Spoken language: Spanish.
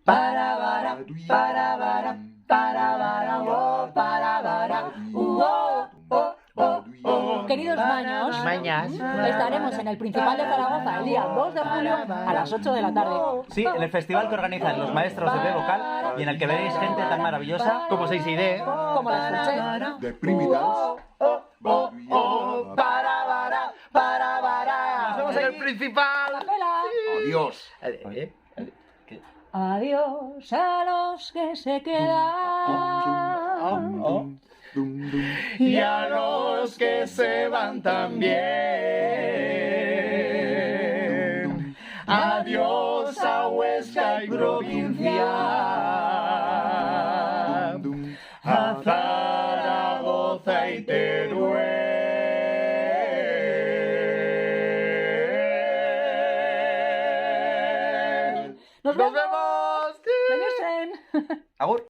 para bara, para bara, para bara, oh, para bara, oh, oh, oh, oh. Queridos maños, estaremos en el Principal de Zaragoza el día 2 de julio a las 8 de la tarde. Sí, en el festival que organizan los maestros de B vocal y en el que veréis gente tan maravillosa como 6ID, Como la escuché. de Primitives. Para bara, para bara. ¡nos vemos en el Principal! Adiós. Adiós a los que se quedan. Y a los que se van también. Adiós a Huesca y provincia. A Zaragoza y Teruel. ¡Nos vemos! ¡Agur!